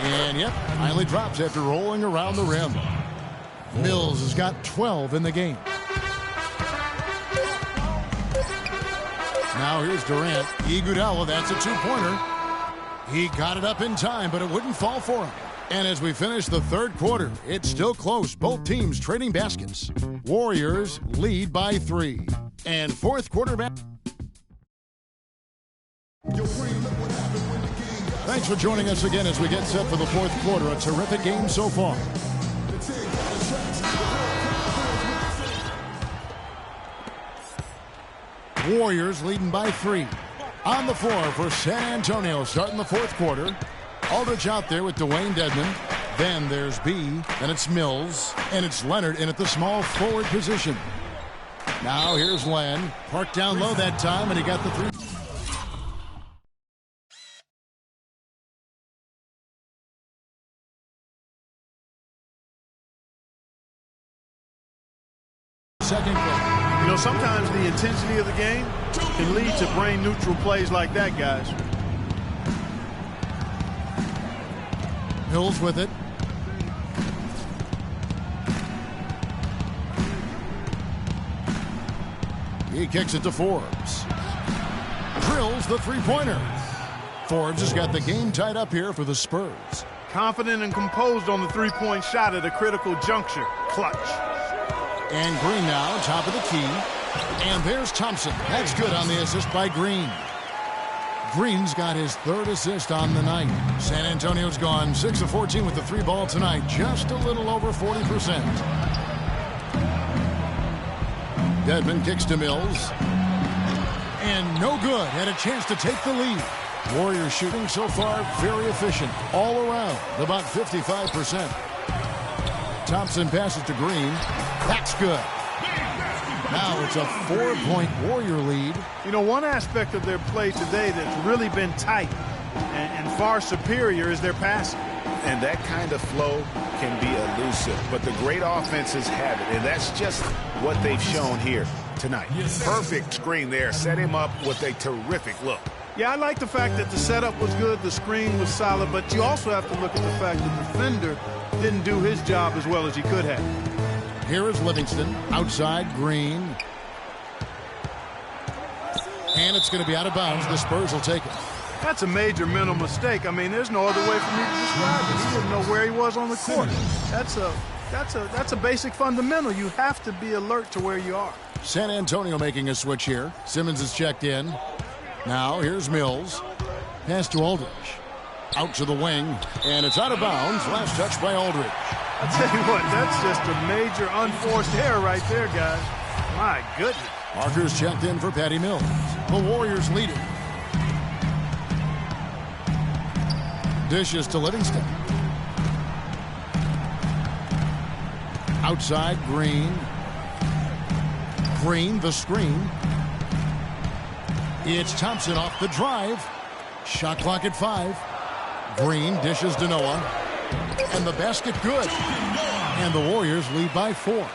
And, yep, finally drops after rolling around the rim. Mills has got 12 in the game. Now here's Durant. Iguodala, that's a two-pointer. He got it up in time, but it wouldn't fall for him. And as we finish the third quarter, it's still close. Both teams trading baskets. Warriors lead by 3. And fourth quarter back. Thanks for joining us again as we get set for the fourth quarter. A terrific game so far. Warriors leading by 3. On the floor for San Antonio starting the fourth quarter. Aldridge out there with Dwayne Dedmon. Then there's B. Then it's Mills. And it's Leonard in at the small forward position. Now here's Len. Parked down low that time, and he got the 3. Second quarter. You know, sometimes the intensity of the game can lead to brain-neutral plays like that, guys. Mills with it. He kicks it to Forbes. Drills the three-pointer. Forbes has got the game tied up here for the Spurs. Confident and composed on the three-point shot at a critical juncture. Clutch. And Green now, top of the key. And there's Thompson. That's good on the assist by Green. Green's got his third assist on the night. San Antonio's gone 6 of 14 with the 3-ball tonight. Just a little over 40%. Dedmon kicks to Mills. And no good. Had a chance to take the lead. Warriors shooting so far very efficient. All around, about 55%. Thompson passes to Green. That's good. Now it's a 4-point Warrior lead. You know, one aspect of their play today that's really been tight and far superior is their passing. And that kind of flow can be elusive, but the great offenses have it, and that's just what they've shown here tonight. Perfect screen there. Set him up with a terrific look. Yeah, I like the fact that the setup was good, the screen was solid, but you also have to look at the fact that the defender didn't do his job as well as he could have. Here is Livingston. Outside, Green. And it's going to be out of bounds. The Spurs will take it. That's a major mental mistake. I mean, there's no other way for me to describe it. He didn't know where he was on the court. That's a basic fundamental. You have to be alert to where you are. San Antonio making a switch here. Simmons is checked in. Now here's Mills. Pass to Aldridge. Out to the wing. And it's out of bounds. Last touch by Aldridge. I'll tell you what, that's just a major unforced error right there, guys. My goodness. Parker's checked in for Patty Mills. The Warriors lead it. Dishes to Livingston. Outside, Green. Green, the screen. It's Thompson off the drive. Shot clock at 5. Green dishes to Noah. And the basket good. And the Warriors lead by 4.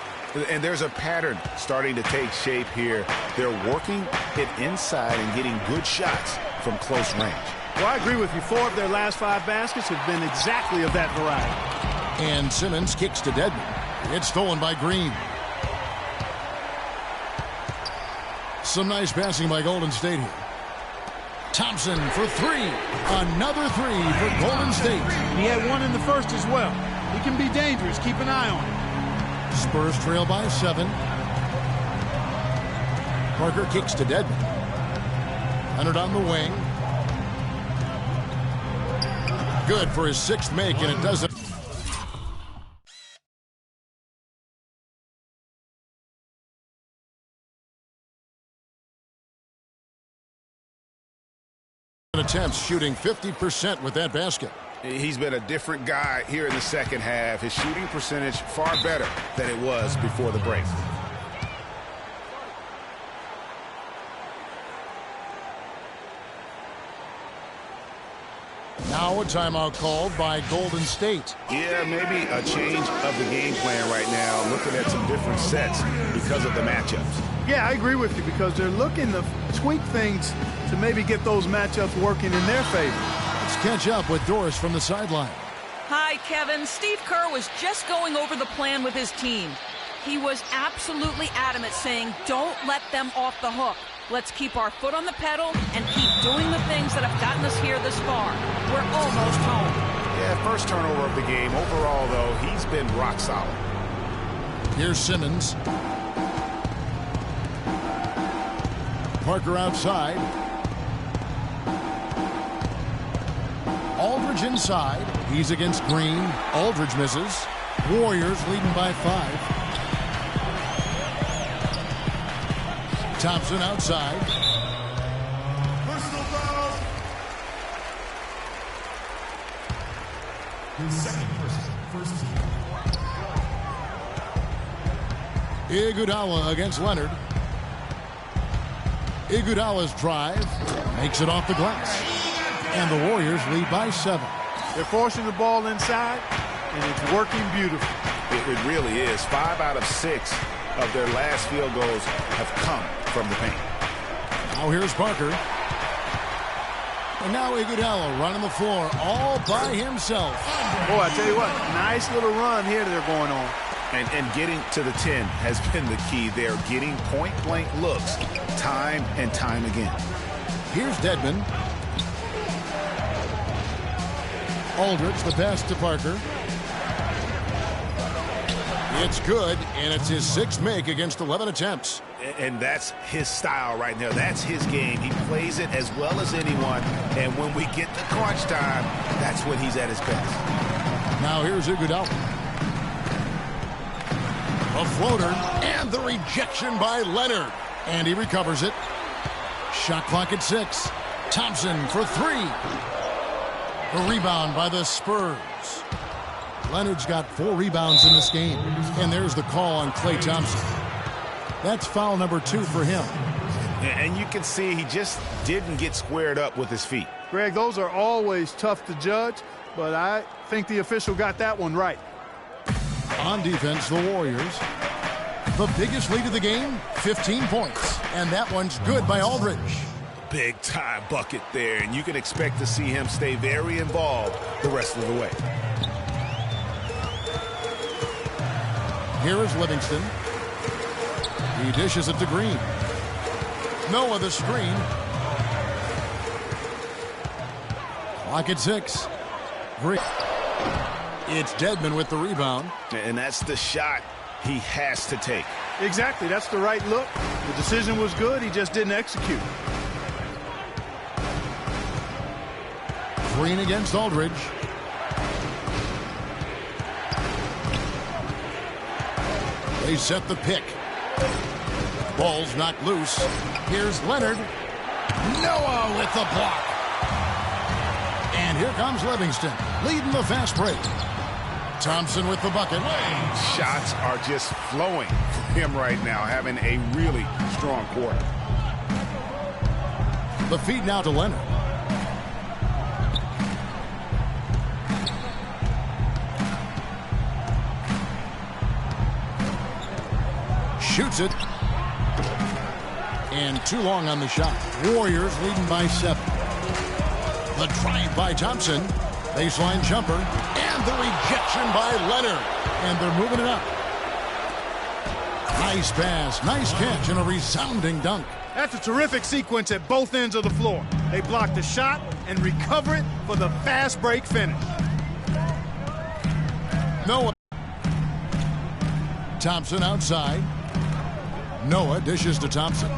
And there's a pattern starting to take shape here. They're working it inside and getting good shots from close range. Well, I agree with you. 4 of their last 5 baskets have been exactly of that variety. And Simmons kicks to Dedmon. It's stolen by Green. Some nice passing by Golden State here. Thompson for 3. Another 3 for Golden State. He had 1 in the first as well. He can be dangerous. Keep an eye on him. Spurs trail by 7. Parker kicks to Dedmon. Leonard on the wing. Good for his 6th make, and it doesn't. Attempts, shooting 50% with that basket. He's been a different guy here in the second half. His shooting percentage far better than it was before the break. Now a timeout called by Golden State. Yeah, maybe a change of the game plan right now, looking at some different sets because of the matchups. Yeah, I agree with you because they're looking to tweak things to maybe get those matchups working in their favor. Let's catch up with Doris from the sideline. Hi, Kevin. Steve Kerr was just going over the plan with his team. He was absolutely adamant, saying, don't let them off the hook. Let's keep our foot on the pedal and keep doing the things that have gotten us here this far. We're almost home. Yeah, first turnover of the game. Overall, though, he's been rock solid. Here's Simmons. Parker outside. Aldridge inside. He's against Green. Aldridge misses. Warriors leading by 5. Thompson outside. Personal foul. His second first team. Iguodala against Leonard. Iguodala's drive makes it off the glass. And the Warriors lead by 7. They're forcing the ball inside, and it's working beautifully. It really is. 5 out of 6 of their last field goals have come from the paint. Now here's Parker. And now Iguodala running the floor all by himself. Boy, I tell you what, nice little run here they're going on. And getting to the 10 has been the key. They're getting point-blank looks time and time again. Here's Dedmon. Aldridge, the pass to Parker. It's good, and it's his 6th make against 11 attempts. And that's his style right now. That's his game. He plays it as well as anyone. And when we get to crunch time, that's when he's at his best. Now here's Iguodala. A floater, and the rejection by Leonard. And he recovers it. Shot clock at 6. Thompson for 3. A rebound by the Spurs. Leonard's got 4 rebounds in this game. And there's the call on Klay Thompson. That's foul number 2 for him. And you can see he just didn't get squared up with his feet. Greg, those are always tough to judge, but I think the official got that one right. On defense, the Warriors. The biggest lead of the game, 15 points. And that one's good by Aldridge. Big time bucket there, and you can expect to see him stay very involved the rest of the way. Here is Livingston. He dishes it to Green. Noah the screen. Clock at 6. Green. It's Dedmon with the rebound. And that's the shot he has to take. Exactly. That's the right look. The decision was good. He just didn't execute. Green against Aldridge. They set the pick. Ball's knocked loose. Here's Leonard. Noah with the block. And here comes Livingston, leading the fast break. Thompson with the bucket. Shots are just flowing for him right now, having a really strong quarter. The feed now to Leonard. Shoots it. And too long on the shot. Warriors leading by 7. The drive by Thompson. Baseline jumper. And the rejection by Leonard. And they're moving it up. Nice pass. Nice catch and a resounding dunk. That's a terrific sequence at both ends of the floor. They block the shot and recover it for the fast break finish. Noah. Thompson outside. Noah dishes to Thompson.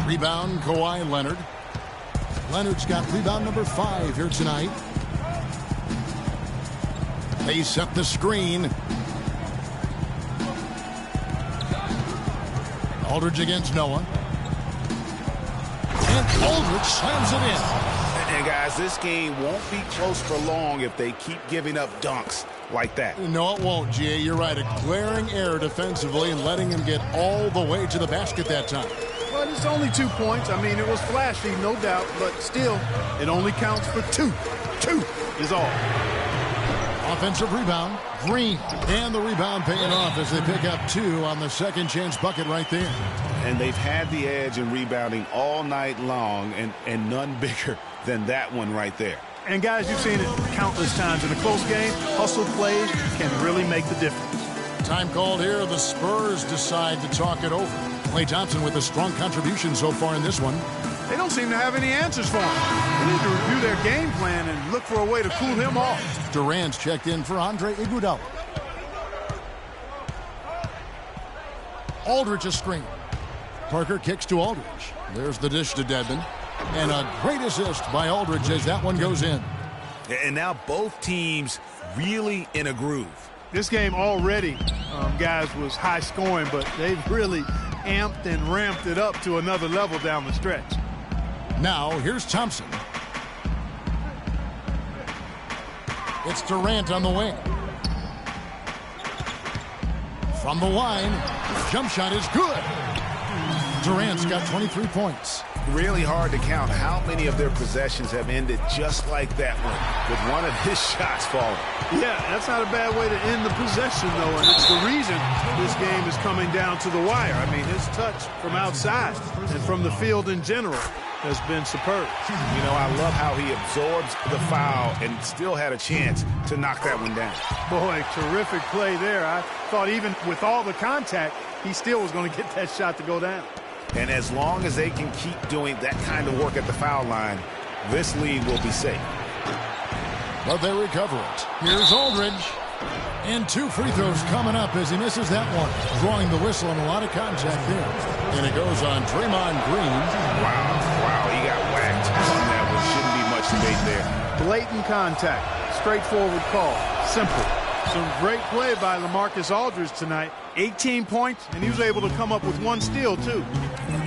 Rebound, Kawhi Leonard. Leonard's got rebound number 5 here tonight. They set the screen. Aldridge against Noah. And Aldridge slams it in. And guys, this game won't be close for long if they keep giving up dunks like that. No, it won't, G.A. You're right. A glaring error defensively and letting him get all the way to the basket that time. But it's only 2 points. I mean, it was flashy, no doubt, but still, it only counts for 2. 2 is all. Offensive rebound, Green. And the rebound paying off as they pick up 2 on the second chance bucket right there. And they've had the edge in rebounding all night long, and none bigger than that one right there. And guys, you've seen it countless times in a close game. Hustle plays can really make the difference. Time called here. The Spurs decide to talk it over. Klay Thompson with a strong contribution so far in this one. They don't seem to have any answers for him. They need to review their game plan and look for a way to cool him off. Durant's checked in for Andre Iguodala. Aldridge a screen. Parker kicks to Aldridge. There's the dish to Dedmon. And a great assist by Aldridge as that one goes in. And now both teams really in a groove. This game already, guys, was high scoring, but they've really amped and ramped it up to another level down the stretch. Now, here's Thompson. It's Durant on the wing. From the line, jump shot is good. Durant's got 23 points. Really hard to count how many of their possessions have ended just like that one, with one of his shots falling. Yeah, that's not a bad way to end the possession, though, and it's the reason this game is coming down to the wire. I mean, his touch from outside and from the field in general has been superb. You know, I love how he absorbs the foul and still had a chance to knock that one down. Boy, terrific play there. I thought even with all the contact, he still was going to get that shot to go down. And as long as they can keep doing that kind of work at the foul line, this lead will be safe. But they recover it. Here's Aldridge. And 2 free throws coming up as he misses that one. Drawing the whistle and a lot of contact there. And it goes on Draymond Green. Wow, he got whacked on that one. Shouldn't be much debate there. Blatant contact. Straightforward call. Simple. Some great play by LaMarcus Aldridge tonight. 18 points, and he was able to come up with 1 steal, too.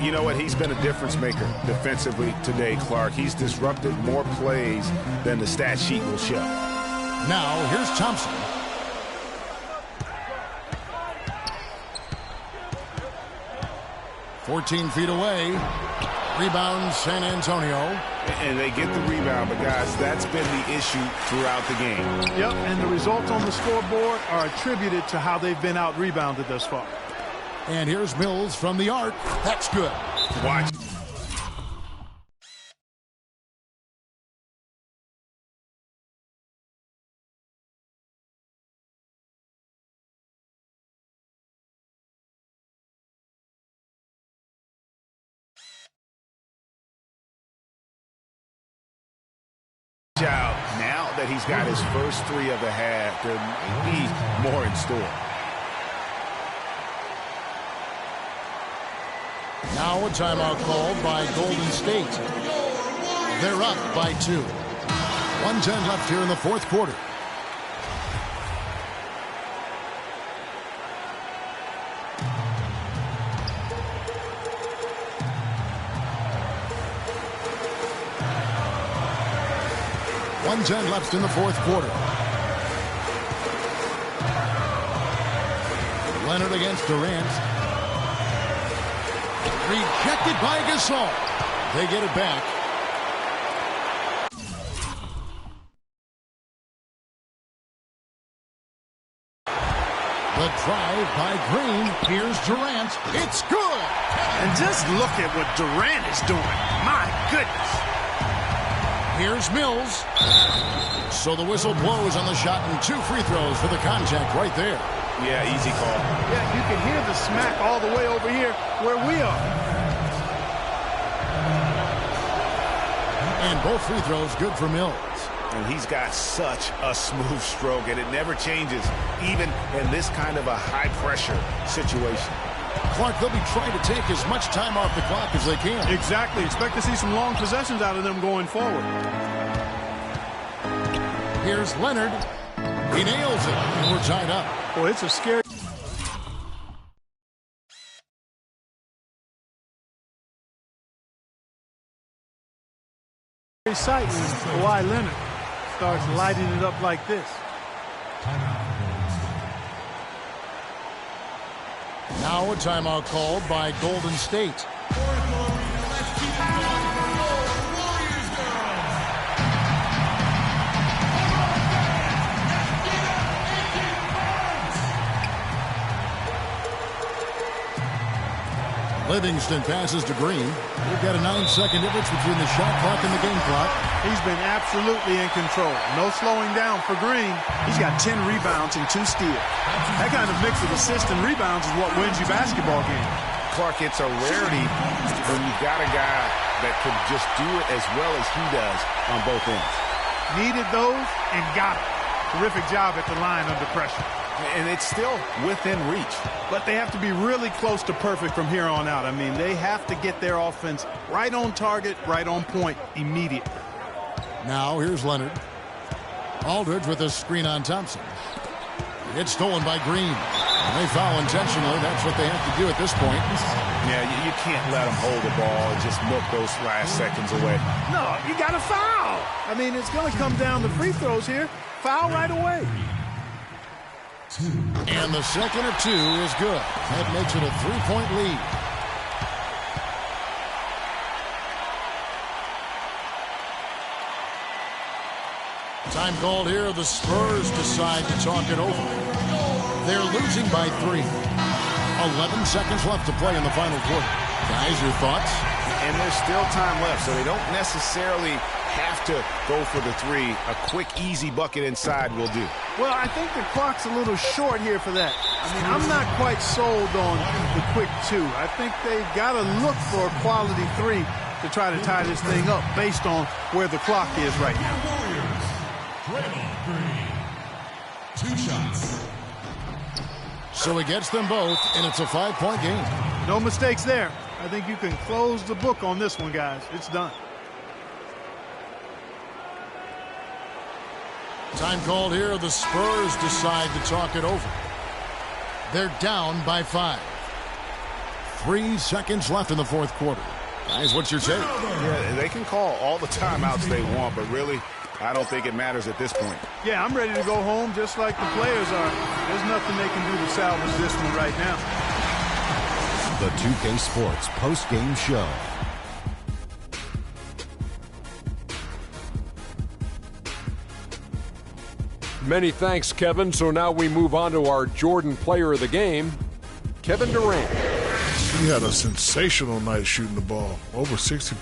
You know what? He's been a difference maker defensively today, Clark. He's disrupted more plays than the stat sheet will show. Now, here's Thompson. "14 feet away. Rebound, San Antonio. And they get the rebound, but guys, that's been the issue throughout the game. Yep, and the results on the scoreboard are attributed to how they've been out-rebounded thus far. And here's Mills from the arc. That's good. Watch. Out now that he's got his first 3 of the half, there may be more in store. Now a timeout called by Golden State. They're up by 2. 1:10 left here in the 4th quarter. 1:10 left in the fourth quarter. Leonard against Durant. Rejected by Gasol. They get it back. The drive by Green. Here's Durant. It's good. And just look at what Durant is doing. My goodness. Here's Mills. So the whistle blows on the shot and 2 free throws for the contact right there. Yeah, easy call. Yeah, you can hear the smack all the way over here where we are. And both free throws good for Mills. And he's got such a smooth stroke, and it never changes, even in this kind of a high-pressure situation. Clark, they'll be trying to take as much time off the clock as they can. Exactly. Expect to see some long possessions out of them going forward. Here's Leonard. He nails it, and we're tied up. Boy, it's a scary sight when Kawhi Leonard starts lighting it up like this. Now a timeout called by Golden State. Livingston passes to Green. We've got a 9-second difference between the shot clock and the game clock. He's been absolutely in control. No slowing down for Green. He's got 10 rebounds and 2 steals. That kind of mix of assists and rebounds is what wins you basketball games. Clark, it's a rarity when you've got a guy that can just do it as well as he does on both ends. Needed those and got it. Terrific job at the line under pressure. And it's still within reach. But they have to be really close to perfect from here on out. I mean, they have to get their offense right on target, right on point immediately. Now here's Leonard. Aldridge with a screen on Thompson. It's stolen by Green. And they foul intentionally. That's what they have to do at this point. Yeah, you can't let them hold the ball and just milk those last seconds away. No, you got to foul. I mean, it's going to come down to free throws here. Foul right away. And the second of 2 is good. That makes it a 3-point lead. Time called here. The Spurs decide to talk it over. They're losing by 3. 11 seconds left to play in the final quarter. Guys, your thoughts? And there's still time left, so they don't necessarily have to go for the 3. A quick, easy bucket inside will do. Well, I think the clock's a little short here for that. I mean, I'm not quite sold on the quick 2. I think they've got to look for a quality 3 to try to tie this thing up based on where the clock is right now. Draymond Green. 2 shots. So he gets them both, and it's a 5-point game. No mistakes there. I think you can close the book on this one, guys. It's done. Time called here. The Spurs decide to talk it over. They're down by 5. 3 seconds left in the fourth quarter. Guys, what's your take? Yeah, they can call all the timeouts they want, but really, I don't think it matters at this point. Yeah, I'm ready to go home just like the players are. There's nothing they can do to salvage this one right now. The 2K Sports post-game show. Many thanks, Kevin. So now we move on to our Jordan player of the game, Kevin Durant. He had a sensational night shooting the ball. Over 60.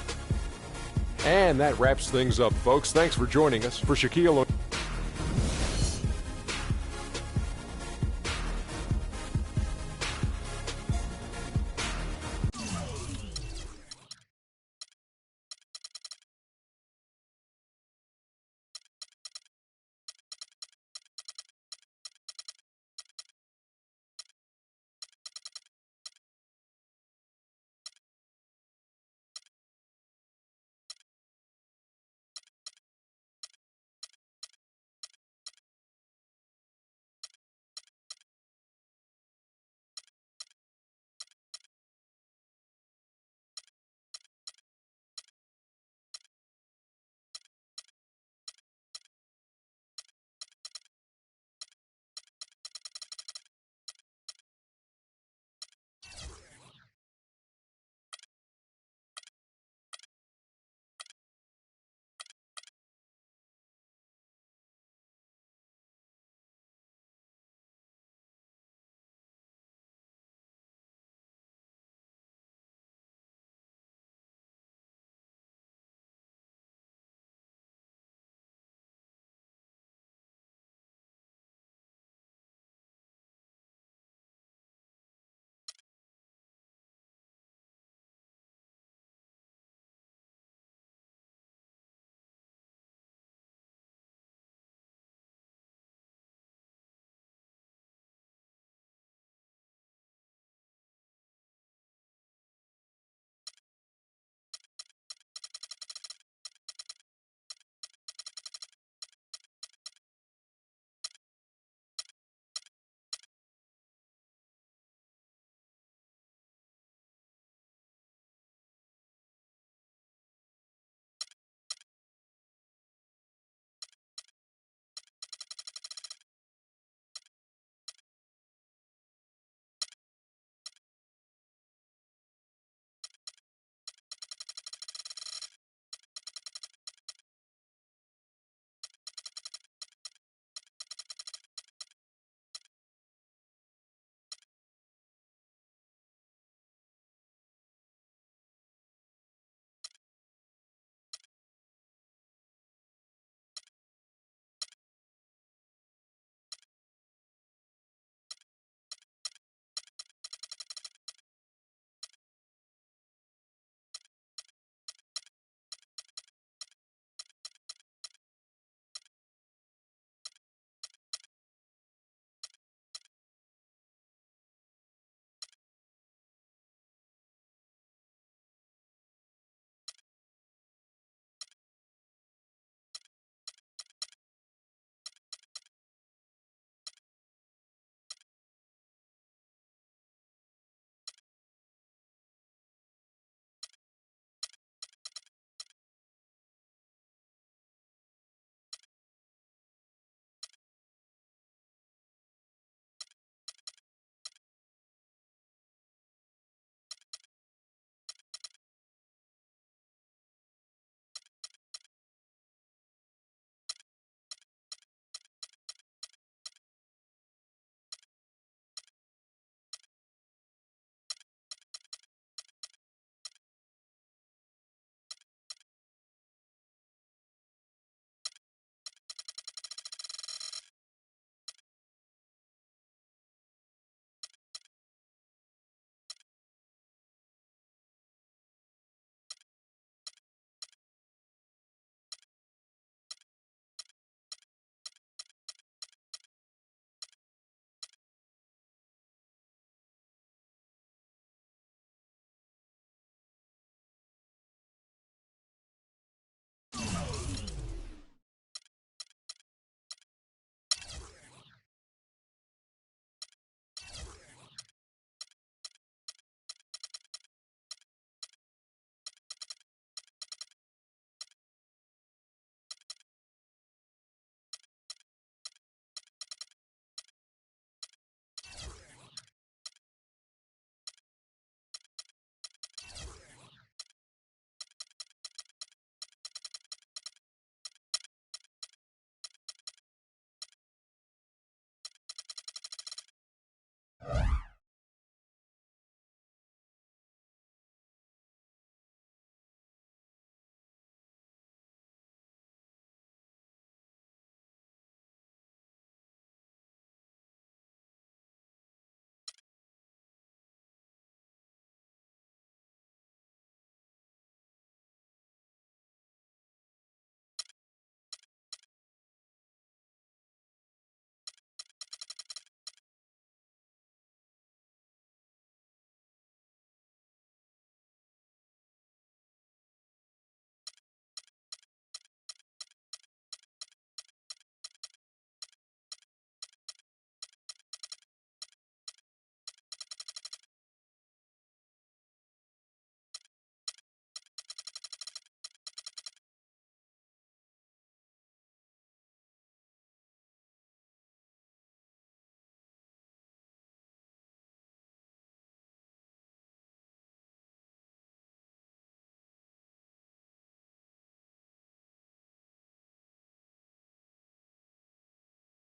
And that wraps things up, folks. Thanks for joining us. For Shaquille O'Neal.